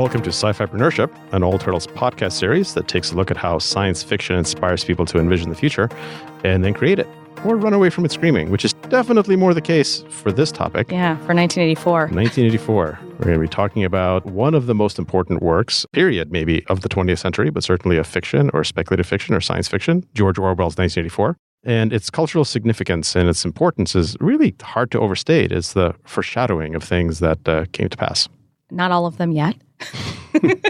Welcome to Sci-Fi-prenuership, an Old Turtles podcast series that takes a look at how science fiction inspires people to envision the future and then create it, or run away from it screaming, which is definitely more the case for this topic. Yeah, for 1984. 1984. We're going to be talking about one of the most important works, period, maybe, of the 20th century, but certainly of fiction or speculative fiction or science fiction, George Orwell's 1984. And its cultural significance and its importance is really hard to overstate. It's the foreshadowing of things that came to pass. Not all of them yet.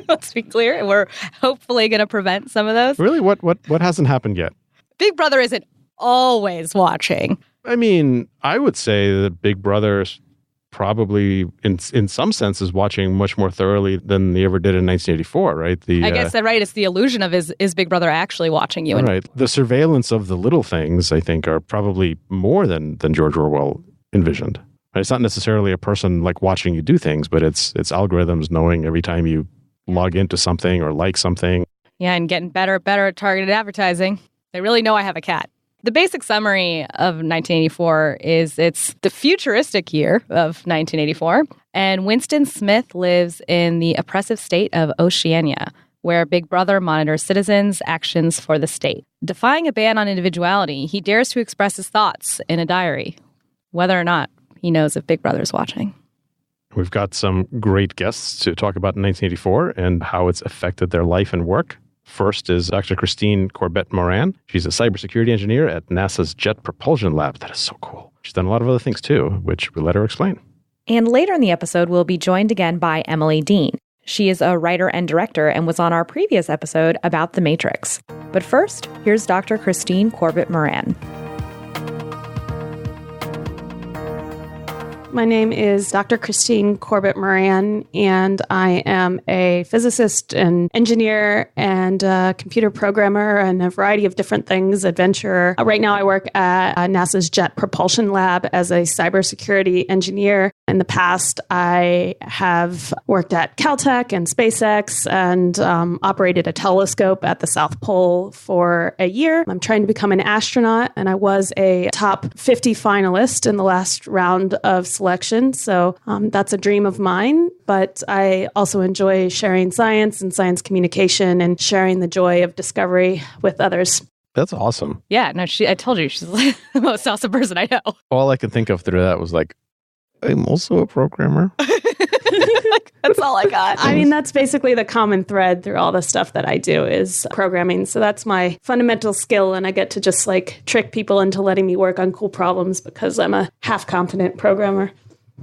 Let's be clear. We're hopefully going to prevent some of those. Really? What hasn't happened yet? Big Brother isn't always watching. I mean, I would say that Big Brother probably, in some sense, is watching much more thoroughly than they ever did in 1984, right? I guess that's right. It's the illusion of is Big Brother actually watching you? Right. The surveillance of the little things, I think, are probably more than George Orwell envisioned. It's not necessarily a person like watching you do things, but it's algorithms knowing every time you log into something or like something. Yeah, and getting better at targeted advertising. They really know I have a cat. The basic summary of 1984 is it's the futuristic year of 1984, and Winston Smith lives in the oppressive state of Oceania, where Big Brother monitors citizens' actions for the state. Defying a ban on individuality, he dares to express his thoughts in a diary, whether or not he knows if Big Brother's watching. We've got some great guests to talk about in 1984 and how it's affected their life and work. First is Dr. Christine Corbett Moran. She's a cybersecurity engineer at NASA's Jet Propulsion Lab. That is so cool. She's done a lot of other things too, which we'll let her explain. And later in the episode, we'll be joined again by Emily Dean. She is a writer and director and was on our previous episode about The Matrix. But first, here's Dr. Christine Corbett Moran. My name is Dr. Christine Corbett Moran, and I am a physicist and engineer and a computer programmer and a variety of different things, adventurer. Right now I work at NASA's Jet Propulsion Lab as a cybersecurity engineer. In the past, I have worked at Caltech and SpaceX and operated a telescope at the South Pole for a year. I'm trying to become an astronaut, and I was a top 50 finalist in the last round of selection. So that's a dream of mine. But I also enjoy sharing science and science communication and sharing the joy of discovery with others. That's awesome. Yeah, no, I told you, she's like the most awesome person I know. All I could think of through that was like, I'm also a programmer. That's all I got. I mean, that's basically the common thread through all the stuff that I do is programming. So that's my fundamental skill. And I get to just like trick people into letting me work on cool problems because I'm a half-competent programmer.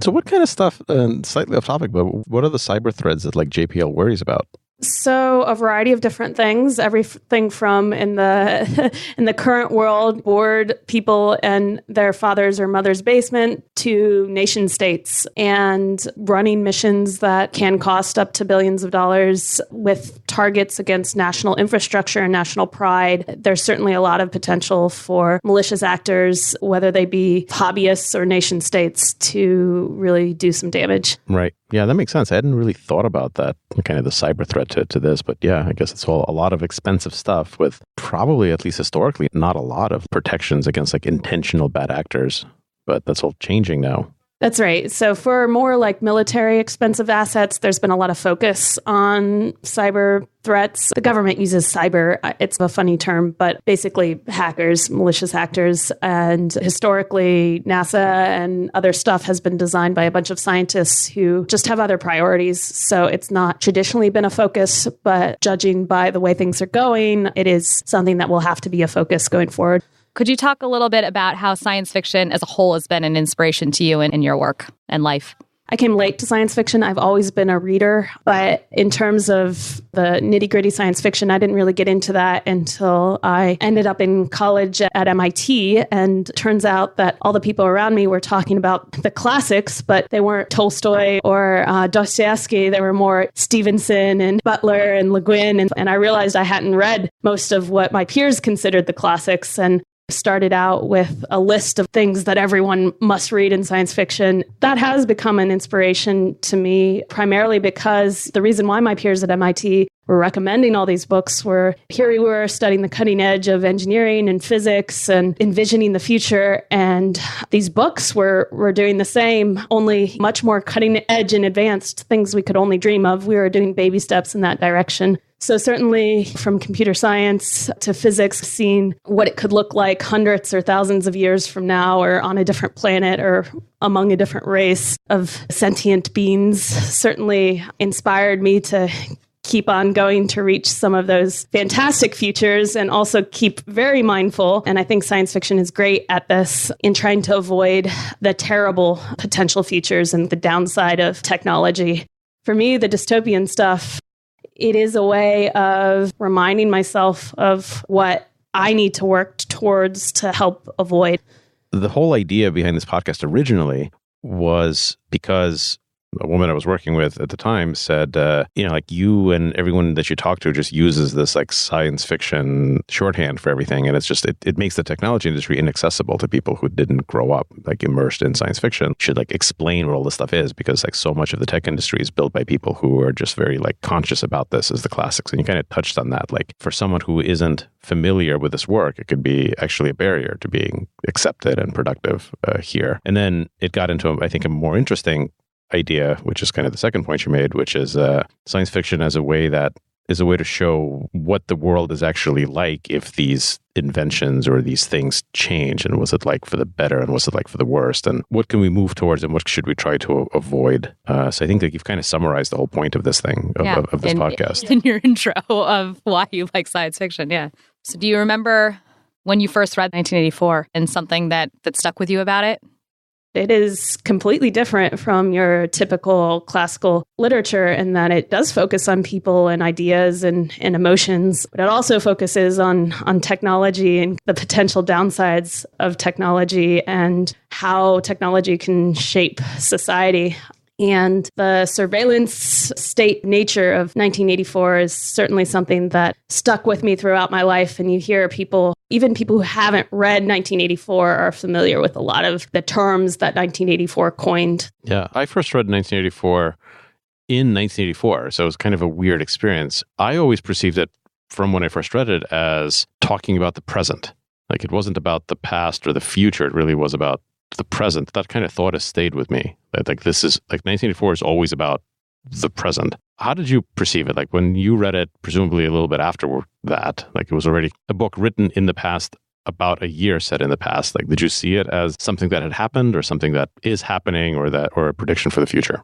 So what kind of stuff, slightly off topic, but what are the cyber threads that like JPL worries about? So a variety of different things, everything from in the current world, bored people in their father's or mother's basement to nation states and running missions that can cost up to billions of dollars with targets against national infrastructure and national pride. There's certainly a lot of potential for malicious actors, whether they be hobbyists or nation states, to really do some damage. Right. Yeah, that makes sense. I hadn't really thought about that, kind of the cyber threat to this. But yeah, I guess it's all a lot of expensive stuff with probably, at least historically, not a lot of protections against like intentional bad actors. But that's all changing now. That's right. So for more like military expensive assets, there's been a lot of focus on cyber threats. The government uses cyber. It's a funny term, but basically hackers, malicious actors. And historically, NASA and other stuff has been designed by a bunch of scientists who just have other priorities. So it's not traditionally been a focus, but judging by the way things are going, it is something that will have to be a focus going forward. Could you talk a little bit about how science fiction as a whole has been an inspiration to you in your work and life? I came late to science fiction. I've always been a reader, but in terms of the nitty-gritty science fiction, I didn't really get into that until I ended up in college at MIT. And turns out that all the people around me were talking about the classics, but they weren't Tolstoy or Dostoevsky. They were more Stevenson and Butler and Le Guin. And I realized I hadn't read most of what my peers considered the classics. And started out with a list of things that everyone must read in science fiction. That has become an inspiration to me, primarily because the reason why my peers at MIT were recommending all these books were, here we were studying the cutting edge of engineering and physics and envisioning the future. And these books were doing the same, only much more cutting edge and advanced things we could only dream of. We were doing baby steps in that direction. So certainly from computer science to physics, seeing what it could look like hundreds or thousands of years from now, or on a different planet or among a different race of sentient beings, certainly inspired me to keep on going to reach some of those fantastic futures and also keep very mindful. And I think science fiction is great at this in trying to avoid the terrible potential futures and the downside of technology. For me, the dystopian stuff, it is a way of reminding myself of what I need to work towards to help avoid. The whole idea behind this podcast originally was because a woman I was working with at the time said, like you and everyone that you talk to just uses this like science fiction shorthand for everything. And it's just, it makes the technology industry inaccessible to people who didn't grow up like immersed in science fiction. Should like explain what all this stuff is, because like so much of the tech industry is built by people who are just very like conscious about this as the classics. And you kind of touched on that. Like for someone who isn't familiar with this work, it could be actually a barrier to being accepted and productive here. And then it got into, I think, a more interesting idea, which is kind of the second point you made, which is science fiction as a way to show what the world is actually like if these inventions or these things change, and was it like for the better and was it like for the worst, and what can we move towards and what should we try to avoid. So I think that you've kind of summarized the whole point of this thing, of this podcast. In your intro of why you like science fiction, yeah. So do you remember when you first read 1984 and something that stuck with you about it? It is completely different from your typical classical literature in that it does focus on people and ideas and emotions, but it also focuses on technology and the potential downsides of technology and how technology can shape society. And the surveillance state nature of 1984 is certainly something that stuck with me throughout my life. And you hear people, even people who haven't read 1984, are familiar with a lot of the terms that 1984 coined. Yeah, I first read 1984 in 1984, so it was kind of a weird experience. I always perceived it from when I first read it as talking about the present. Like it wasn't about the past or the future, it really was about the present. That kind of thought has stayed with me. That like this is like 1984 is always about the present. How did you perceive it? Like when you read it, presumably a little bit after that, like it was already a book written in the past, about a year set in the past. Like, did you see it as something that had happened or something that is happening or a prediction for the future?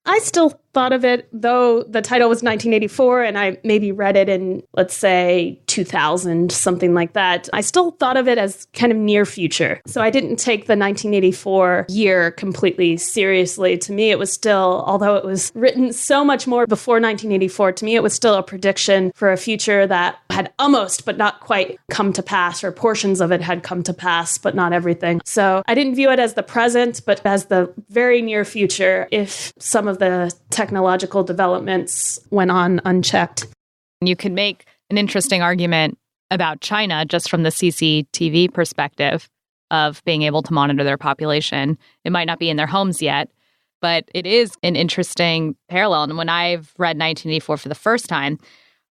I still thought of it, though the title was 1984 and I maybe read it in, let's say, 2000, something like that. I still thought of it as kind of near future. So I didn't take the 1984 year completely seriously. To me, it was still, although it was written so much more before 1984, to me, it was still a prediction for a future that had almost, but not quite come to pass, or portions of it had come to pass, but not everything. So I didn't view it as the present, but as the very near future if some of the technological developments went on unchecked. You could make an interesting argument about China just from the CCTV perspective of being able to monitor their population. It might not be in their homes yet, but it is an interesting parallel. And when I've read 1984 for the first time,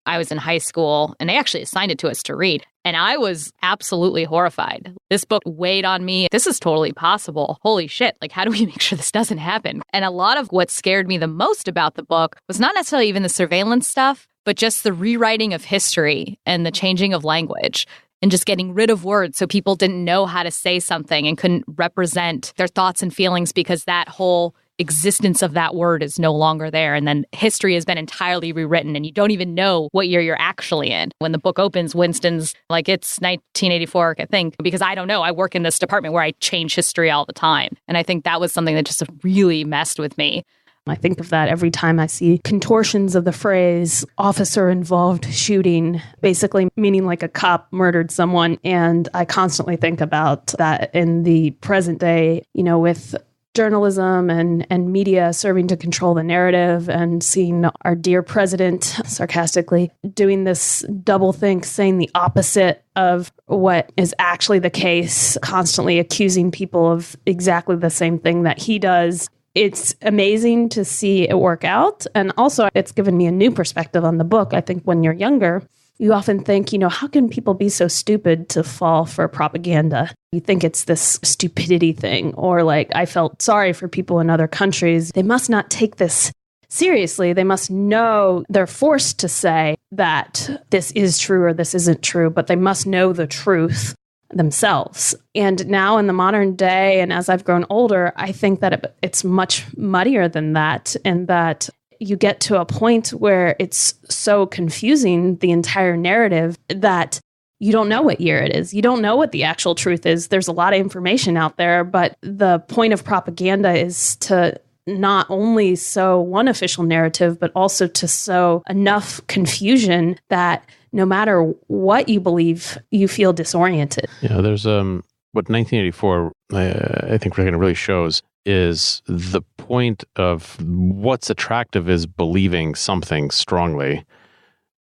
I was in high school and they actually assigned it to us to read. And I was absolutely horrified. This book weighed on me. This is totally possible. Holy shit. Like, how do we make sure this doesn't happen? And a lot of what scared me the most about the book was not necessarily even the surveillance stuff, but just the rewriting of history and the changing of language and just getting rid of words so people didn't know how to say something and couldn't represent their thoughts and feelings because that whole existence of that word is no longer there. And then history has been entirely rewritten and you don't even know what year you're actually in. When the book opens, Winston's like, it's 1984, I think, because I don't know. I work in this department where I change history all the time. And I think that was something that just really messed with me. I think of that every time I see contortions of the phrase officer-involved shooting, basically meaning like a cop murdered someone. And I constantly think about that in the present day, with journalism and media serving to control the narrative, and seeing our dear president, sarcastically, doing this doublethink, saying the opposite of what is actually the case, constantly accusing people of exactly the same thing that he does. It's amazing to see it work out. And also, it's given me a new perspective on the book. I think when you're younger, you often think, how can people be so stupid to fall for propaganda? You think it's this stupidity thing, or like, I felt sorry for people in other countries. They must not take this seriously. They must know they're forced to say that this is true or this isn't true, but they must know the truth themselves. And now in the modern day, and as I've grown older, I think that it's much muddier than that, and that you get to a point where it's so confusing, the entire narrative, that you don't know what year it is. You don't know what the actual truth is. There's a lot of information out there, but the point of propaganda is to not only sow one official narrative, but also to sow enough confusion that no matter what you believe, you feel disoriented. Yeah, there's what 1984, I think, really shows is the point of what's attractive is believing something strongly,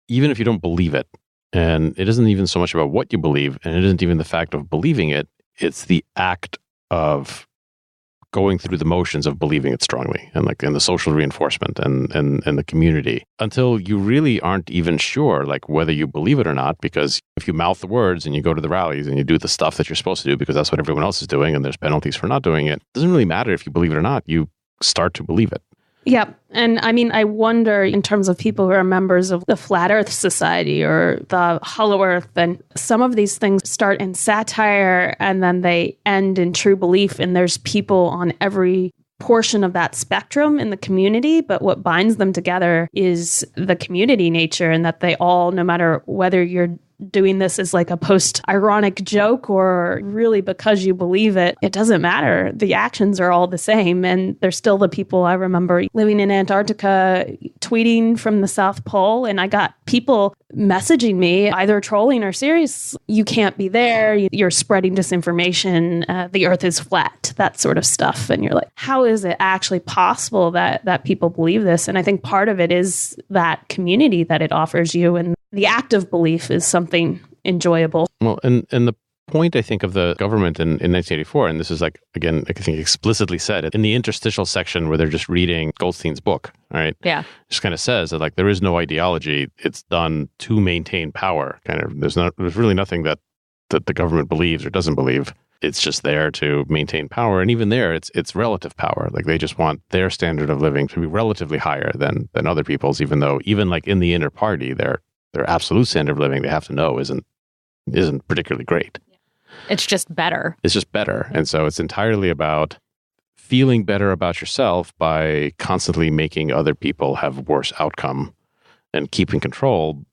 even if you don't believe it. And it isn't even so much about what you believe, and it isn't even the fact of believing it. It's the act of going through the motions of believing it strongly, and the social reinforcement and the community, until you really aren't even sure whether you believe it or not. Because if you mouth the words and you go to the rallies and you do the stuff that you're supposed to do because that's what everyone else is doing and there's penalties for not doing it, doesn't really matter if you believe it or not. You start to believe it. Yeah. And I mean, I wonder in terms of people who are members of the Flat Earth Society or the Hollow Earth, and some of these things start in satire and then they end in true belief. And there's people on every portion of that spectrum in the community, but what binds them together is the community nature, and that they all, no matter whether you're doing this as like a post-ironic joke or really because you believe it, it doesn't matter. The actions are all the same. And they're still the people. I remember living in Antarctica, tweeting from the South Pole, and I got people messaging me, either trolling or serious. You can't be there. You're spreading disinformation. The earth is flat, that sort of stuff. And you're like, how is it actually possible that people believe this? And I think part of it is that community that it offers you. And the act of belief is something enjoyable. Well, and the point, I think, of the government in 1984, and this is again, I think explicitly said in the interstitial section where they're just reading Goldstein's book, right? Yeah. Just kind of says that there is no ideology. It's done to maintain power. There's really nothing that the government believes or doesn't believe. It's just there to maintain power. And even there, it's relative power. They just want their standard of living to be relatively higher than other people's, even though even in the inner party, their absolute standard of living, they have to know isn't particularly great. It's just better. It's just better. And so it's entirely about feeling better about yourself by constantly making other people have worse outcome and keeping control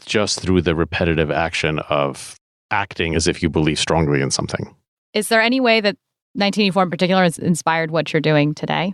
just through the repetitive action of acting as if you believe strongly in something. Is there any way that 1984 in particular has inspired what you're doing today?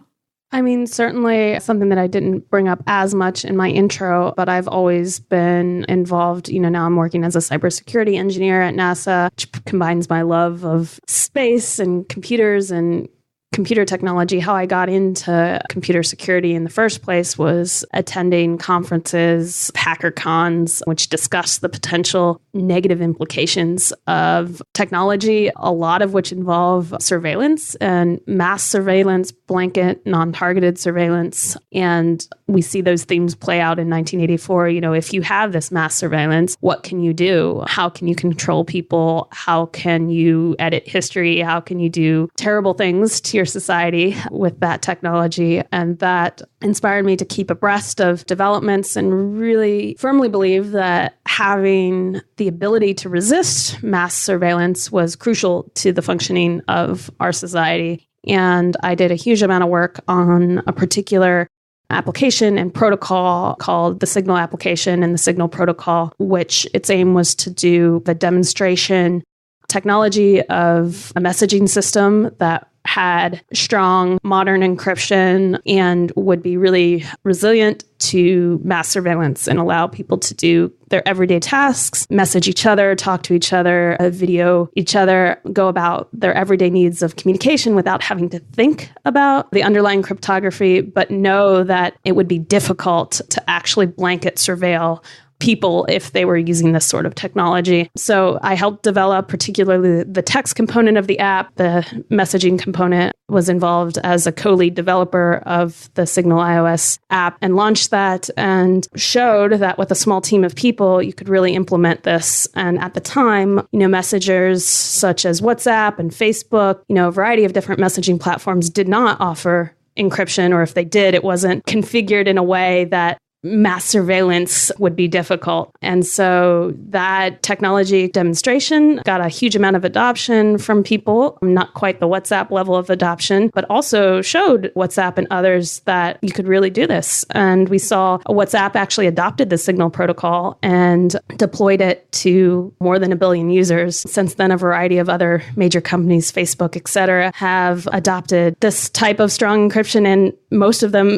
I mean, certainly something that I didn't bring up as much in my intro, but I've always been involved. Now I'm working as a cybersecurity engineer at NASA, which combines my love of space and computers and computer technology. How I got into computer security in the first place was attending conferences, HackerCons, which discuss the potential negative implications of technology, a lot of which involve surveillance and mass surveillance, blanket, non-targeted surveillance. And we see those themes play out in 1984. If you have this mass surveillance, what can you do? How can you control people? How can you edit history? How can you do terrible things to your society with that technology? And that inspired me to keep abreast of developments and really firmly believe that having the ability to resist mass surveillance was crucial to the functioning of our society. And I did a huge amount of work on a particular application and protocol called the Signal application and the Signal protocol, which its aim was to do the demonstration technology of a messaging system that had strong modern encryption and would be really resilient to mass surveillance and allow people to do their everyday tasks, message each other, talk to each other, video each other, go about their everyday needs of communication without having to think about the underlying cryptography, but know that it would be difficult to actually blanket surveil people if they were using this sort of technology. So I helped develop particularly the text component of the app. The messaging component was involved as a co-lead developer of the Signal iOS app and launched that and showed that with a small team of people, you could really implement this. And at the time, messengers such as WhatsApp and Facebook, a variety of different messaging platforms did not offer encryption, or if they did, it wasn't configured in a way that mass surveillance would be difficult. And so that technology demonstration got a huge amount of adoption from people, not quite the WhatsApp level of adoption, but also showed WhatsApp and others that you could really do this. And we saw WhatsApp actually adopted the Signal protocol and deployed it to more than 1 billion users. Since then, a variety of other major companies, Facebook, et cetera, have adopted this type of strong encryption, and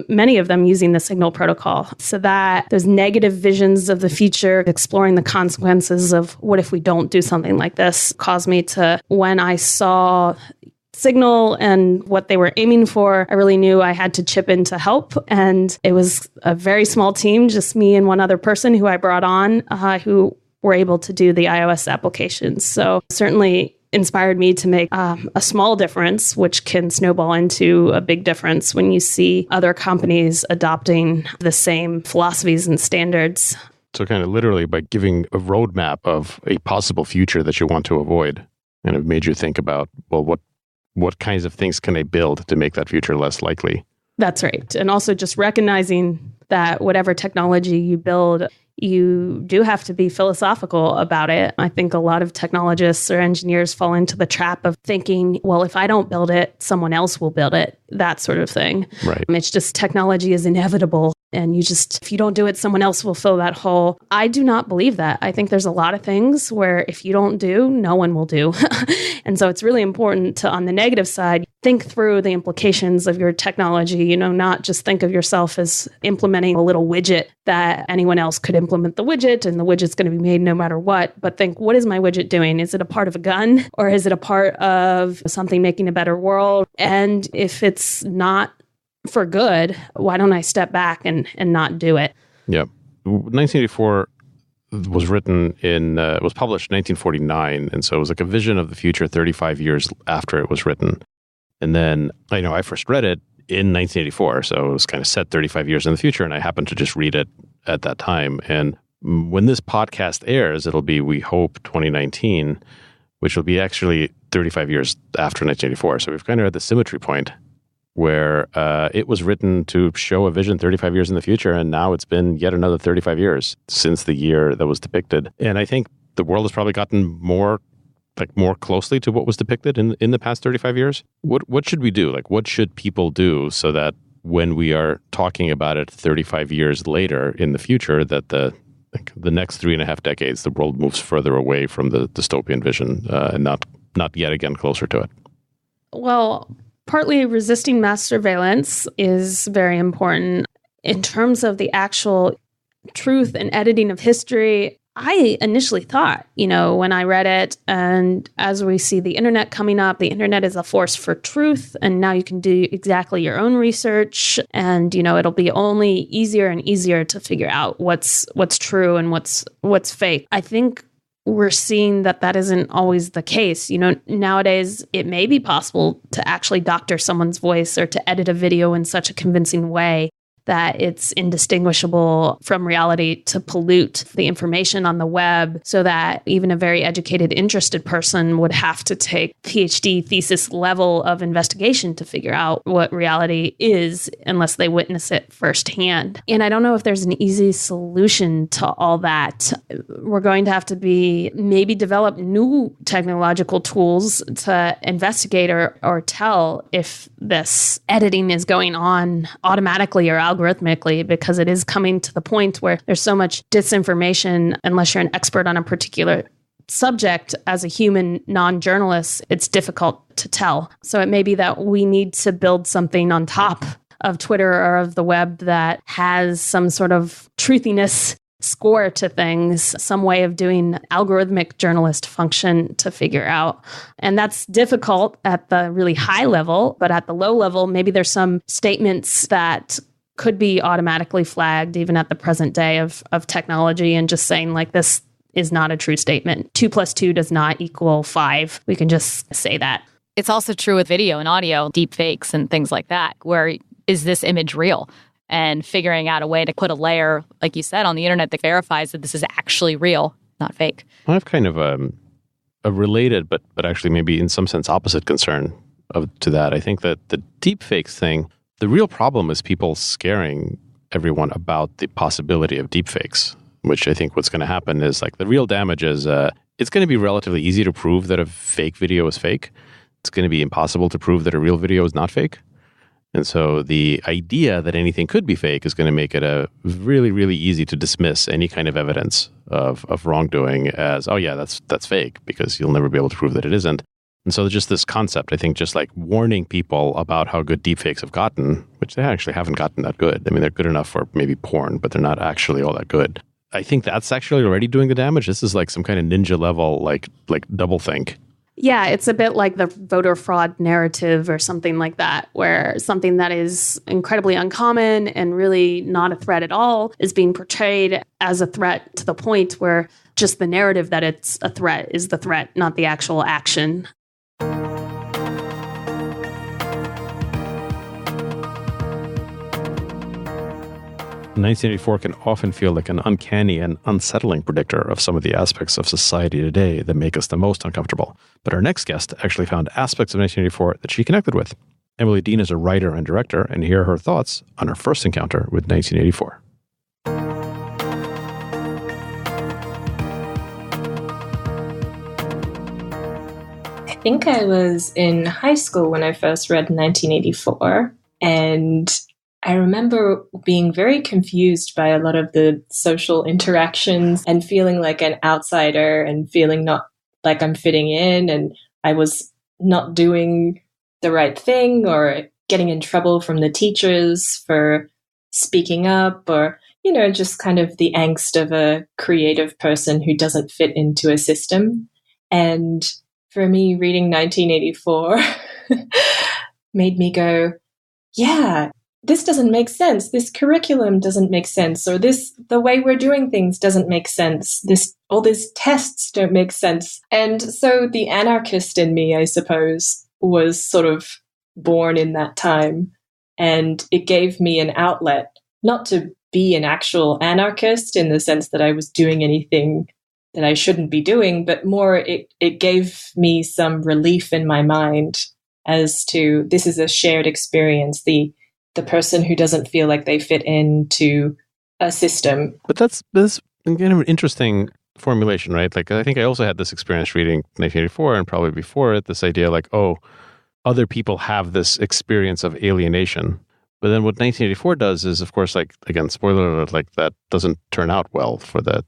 many of them using the Signal protocol. So that those negative visions of the future, exploring the consequences of what if we don't do something like this, caused me to, when I saw Signal and what they were aiming for, I really knew I had to chip in to help. And it was a very small team, just me and one other person who I brought on, who were able to do the iOS applications. So certainly inspired me to make a small difference, which can snowball into a big difference when you see other companies adopting the same philosophies and standards. So kind of literally by giving a roadmap of a possible future that you want to avoid, and it made you think about, well, what kinds of things can I build to make that future less likely? That's right. And also just recognizing that whatever technology you build, you do have to be philosophical about it. I think a lot of technologists or engineers fall into the trap of thinking, well, if I don't build it, someone else will build it, that sort of thing. Right. It's just technology is inevitable. And if you don't do it, someone else will fill that hole. I do not believe that. I think there's a lot of things where if you don't do, no one will do. And so it's really important to, on the negative side, think through the implications of your technology, not just think of yourself as implementing a little widget that anyone else could implement the widget and the widget's going to be made no matter what, but think, what is my widget doing? Is it a part of a gun, or is it a part of something making a better world? And if it's not for good, why don't I step back and not do it? Yeah. 1984 was written was published in 1949. And so it was like a vision of the future 35 years after it was written. And then I first read it in 1984. So it was kind of set 35 years in the future. And I happened to just read it at that time. And when this podcast airs, it'll be, we hope, 2019, which will be actually 35 years after 1984. So we've kind of at the symmetry point where it was written to show a vision 35 years in the future, and now it's been yet another 35 years since the year that was depicted. And I think the world has probably gotten more closely to what was depicted in the past 35 years. What should we do? What should people do so that when we are talking about it 35 years later in the future, that the next 3.5 decades, the world moves further away from the dystopian vision and not yet again closer to it? Well, partly resisting mass surveillance is very important. In terms of the actual truth and editing of history, I initially thought, when I read it, and as we see the internet coming up, the internet is a force for truth, and now you can do exactly your own research, and it'll be only easier and easier to figure out what's true and what's fake. I think we're seeing that isn't always the case. Nowadays, it may be possible to actually doctor someone's voice or to edit a video in such a convincing way that it's indistinguishable from reality, to pollute the information on the web so that even a very educated, interested person would have to take PhD thesis level of investigation to figure out what reality is unless they witness it firsthand. And I don't know if there's an easy solution to all that. We're going to have to maybe develop new technological tools to investigate or tell if this editing is going on automatically or algorithmically, because it is coming to the point where there's so much disinformation, unless you're an expert on a particular subject, as a human non-journalist, it's difficult to tell. So it may be that we need to build something on top of Twitter or of the web that has some sort of truthiness score to things, some way of doing algorithmic journalist function to figure out. And that's difficult at the really high level, but at the low level, maybe there's some statements that could be automatically flagged even at the present day of technology, and just saying like, this is not a true statement. 2 + 2 does not equal 5. We can just say that. It's also true with video and audio, deep fakes and things like that, where is this image real? And figuring out a way to put a layer, like you said, on the internet that verifies that this is actually real, not fake. I have kind of a related, but actually maybe in some sense opposite concern to that. I think that the deep fakes thing, the real problem is people scaring everyone about the possibility of deep fakes, which I think what's going to happen is like the real damage is it's going to be relatively easy to prove that a fake video is fake. It's going to be impossible to prove that a real video is not fake. And so the idea that anything could be fake is going to make it a really, really easy to dismiss any kind of evidence of wrongdoing as, oh yeah, that's fake, because you'll never be able to prove that it isn't. And so just this concept, I think, just like warning people about how good deepfakes have gotten, which they actually haven't gotten that good. I mean, they're good enough for maybe porn, but they're not actually all that good. I think that's actually already doing the damage. This is like some kind of ninja level, like doublethink. Yeah, it's a bit like the voter fraud narrative or something like that, where something that is incredibly uncommon and really not a threat at all is being portrayed as a threat to the point where just the narrative that it's a threat is the threat, not the actual action. 1984 can often feel like an uncanny and unsettling predictor of some of the aspects of society today that make us the most uncomfortable. But our next guest actually found aspects of 1984 that she connected with. Emily Dean is a writer and director, and here are her thoughts on her first encounter with 1984. I think I was in high school when I first read 1984, and I remember being very confused by a lot of the social interactions and feeling like an outsider and feeling not like I'm fitting in, and I was not doing the right thing or getting in trouble from the teachers for speaking up, or, you know, just kind of the angst of a creative person who doesn't fit into a system. And for me, reading 1984 made me go, yeah, this doesn't make sense. This curriculum doesn't make sense. Or the way we're doing things doesn't make sense. All these tests don't make sense. And so the anarchist in me, I suppose, was sort of born in that time. And it gave me an outlet, not to be an actual anarchist in the sense that I was doing anything that I shouldn't be doing, but more it gave me some relief in my mind as to this is a shared experience. The person who doesn't feel like they fit into a system. But that's kind of an interesting formulation, right? Like, I think I also had this experience reading 1984 and probably before it, this idea like, oh, other people have this experience of alienation. But then what 1984 does is, of course, like, again, spoiler alert, like that doesn't turn out well for the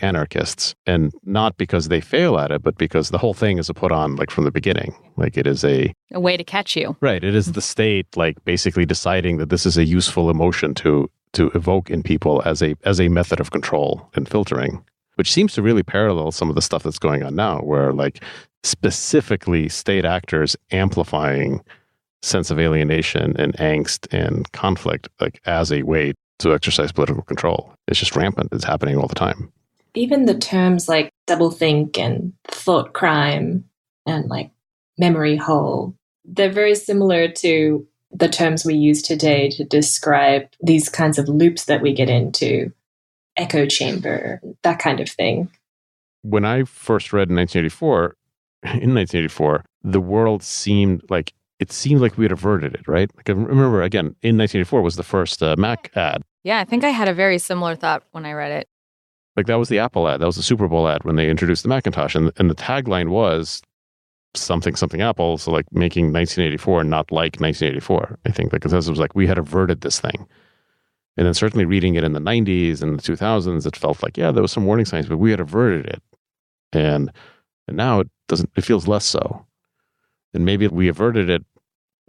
anarchists, and not because they fail at it, but because the whole thing is a put on, like, from the beginning. Like, it is a way to catch you. Right. It is the state, like, basically deciding that this is a useful emotion to evoke in people as a method of control and filtering, which seems to really parallel some of the stuff that's going on now, where, like, specifically state actors amplifying sense of alienation and angst and conflict, like, as a way to exercise political control. It's just rampant. It's happening all the time. Even the terms like doublethink and thought crime and like memory hole, they're very similar to the terms we use today to describe these kinds of loops that we get into, echo chamber, that kind of thing. When I first read in 1984, the world seemed like we had averted it, right? Like, I remember, again, in 1984 was the first Mac ad. Yeah, I think I had a very similar thought when I read it. Like, that was the Apple ad. That was the Super Bowl ad when they introduced the Macintosh. And the tagline was something Apple. So, like, making 1984 not like 1984. I think, because it was like, we had averted this thing. And then certainly reading it in the 90s and the 2000s, it felt like, yeah, there was some warning signs, but we had averted it. And now it feels less so. And maybe we averted it,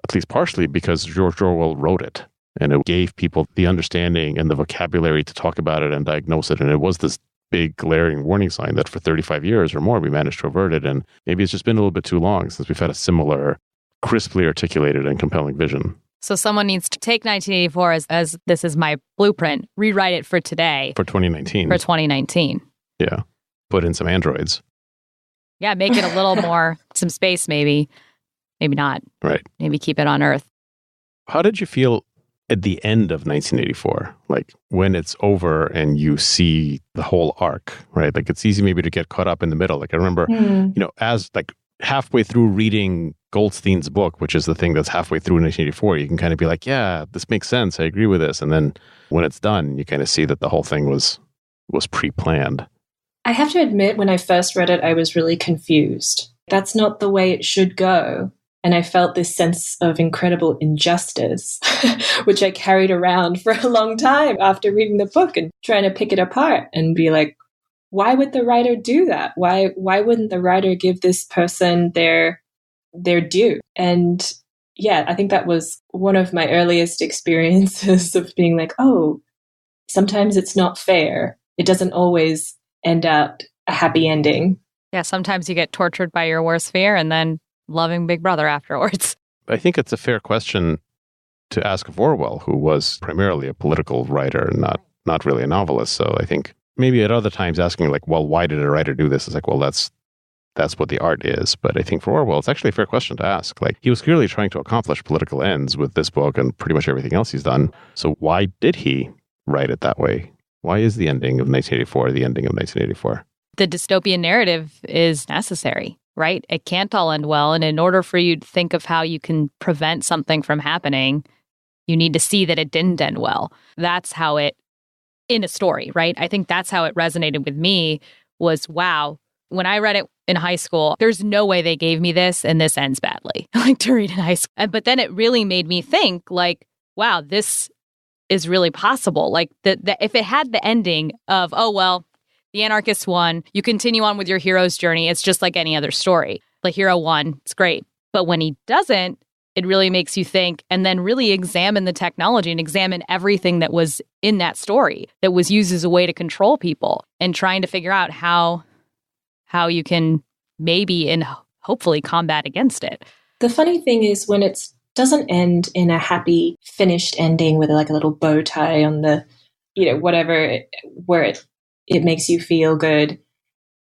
at least partially, because George Orwell wrote it. And it gave people the understanding and the vocabulary to talk about it and diagnose it. And it was this big glaring warning sign that for 35 years or more, we managed to avert it. And maybe it's just been a little bit too long since we've had a similar, crisply articulated and compelling vision. So someone needs to take 1984 as this is my blueprint, rewrite it for today. For 2019. For 2019. Yeah. Put in some androids. Yeah, make it a little more, some space maybe. Maybe not. Right. Maybe keep it on Earth. How did you feel at the end of 1984? Like when it's over and you see the whole arc, right? Like it's easy maybe to get caught up in the middle. Like I remember, as like halfway through reading Goldstein's book, which is the thing that's halfway through 1984, you can kind of be like, yeah, this makes sense. I agree with this. And then when it's done, you kind of see that the whole thing was pre-planned. I have to admit, when I first read it, I was really confused. That's not the way it should go. And I felt this sense of incredible injustice, which I carried around for a long time after reading the book and trying to pick it apart and be like, why would the writer do that? Why wouldn't the writer give this person their due? And yeah, I think that was one of my earliest experiences of being like, oh, sometimes it's not fair. It doesn't always end out a happy ending. Yeah, sometimes you get tortured by your worst fear and then loving Big Brother afterwards. I think it's a fair question to ask of Orwell, who was primarily a political writer, not really a novelist. So I think maybe at other times asking like, well, why did a writer do this? It's like, well, that's what the art is. But I think for Orwell, it's actually a fair question to ask. Like he was clearly trying to accomplish political ends with this book and pretty much everything else he's done. So why did he write it that way? Why is the ending of 1984 the ending of 1984? The dystopian narrative is necessary, right? It can't all end well. And in order for you to think of how you can prevent something from happening, you need to see that it didn't end well. That's how it, in a story, right? I think that's how it resonated with me was, wow, when I read it in high school, there's no way they gave me this and this ends badly, like to read in high school. But then it really made me think like, wow, this is really possible. Like if it had the ending of, oh, well, the anarchists won, you continue on with your hero's journey. It's just like any other story. The hero won. It's great. But when he doesn't, it really makes you think and then really examine the technology and examine everything that was in that story that was used as a way to control people and trying to figure out how you can maybe and hopefully combat against it. The funny thing is when it doesn't end in a happy finished ending with like a little bow tie on the, whatever, where it makes you feel good.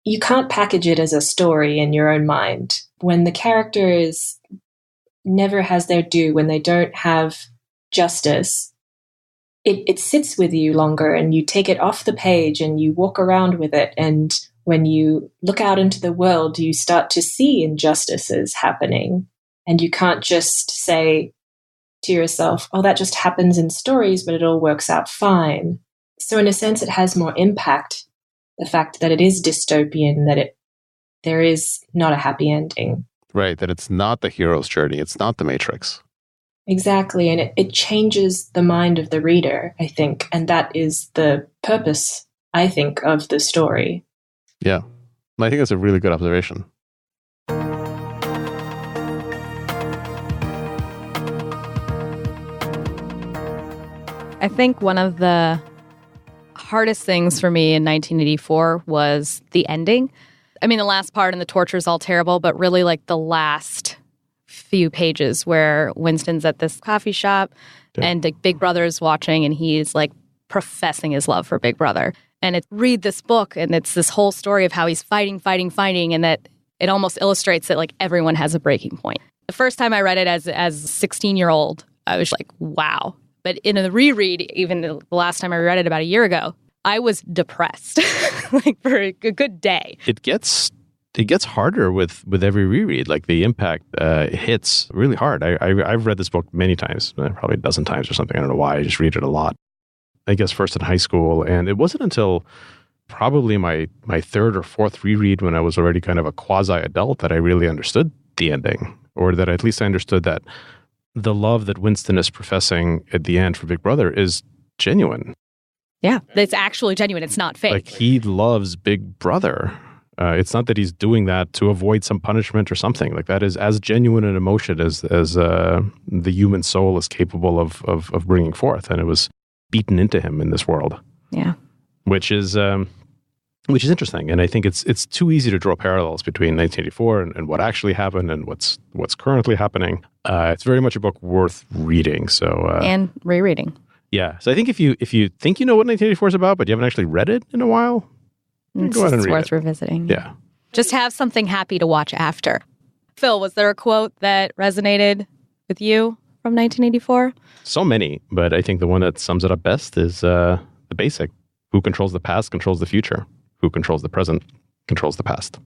You can't package it as a story in your own mind. When the characters never has their due, when they don't have justice, it sits with you longer and you take it off the page and you walk around with it. And when you look out into the world, you start to see injustices happening. And you can't just say to yourself, oh, that just happens in stories, but it all works out fine. So in a sense, it has more impact, the fact that it is dystopian, that there is not a happy ending. Right, that it's not the hero's journey. It's not the Matrix. Exactly, and it changes the mind of the reader, I think. And that is the purpose, I think, of the story. Yeah, I think that's a really good observation. I think one of the hardest things for me in 1984 was the ending. I mean, the last part and the torture is all terrible, but really like the last few pages where Winston's at this coffee shop and Big Brother is watching and he's like professing his love for Big Brother. And read this book and it's this whole story of how he's fighting, and that it almost illustrates that like everyone has a breaking point. The first time I read it as a 16-year-old, I was like, wow. But in the reread, even the last time I read it about a year ago, I was depressed like for a good day. It gets harder with every reread. Like the impact hits really hard. I've read this book many times, probably a dozen times or something. I don't know why. I just read it a lot. I guess first in high school. And it wasn't until probably my third or fourth reread when I was already kind of a quasi-adult that I really understood the ending, or that at least I understood that the love that Winston is professing at the end for Big Brother is genuine. Yeah, it's actually genuine. It's not fake. Like he loves Big Brother. It's not that he's doing that to avoid some punishment or something. Like, that is as genuine an emotion as the human soul is capable of bringing forth. And it was beaten into him in this world. Yeah. Which is interesting. And I think it's too easy to draw parallels between 1984 and what actually happened and what's currently happening. It's very much a book worth reading. So and rereading. Yeah. So I think if you think you know what 1984 is about, but you haven't actually read it in a while, go ahead and read worth it. Revisiting. Yeah. Just have something happy to watch after. Phil, was there a quote that resonated with you from 1984? So many, but I think the one that sums it up best is the basic. Who controls the past controls the future. Who controls the present controls the past.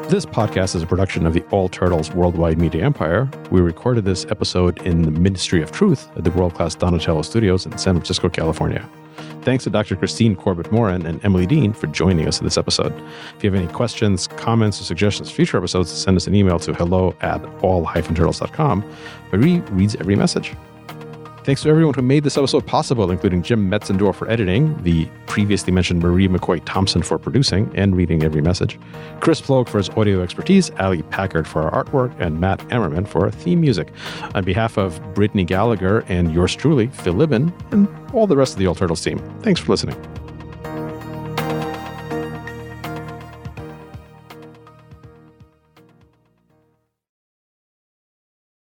This podcast is a production of the All Turtles Worldwide Media Empire. We recorded this episode in the Ministry of Truth at the world-class Donatello Studios in San Francisco, California. Thanks to Dr. Christine Corbett Moran and Emily Dean for joining us in this episode. If you have any questions, comments, or suggestions for future episodes, send us an email to hello@all-turtles.com. Marie reads every message. Thanks to everyone who made this episode possible, including Jim Metzendorf for editing, the previously mentioned Marie McCoy-Thompson for producing and reading every message, Chris Ploeg for his audio expertise, Ali Packard for our artwork, and Matt Ammerman for our theme music. On behalf of Brittney Gallagher and yours truly, Phil Libin, and all the rest of the All Turtles team, thanks for listening.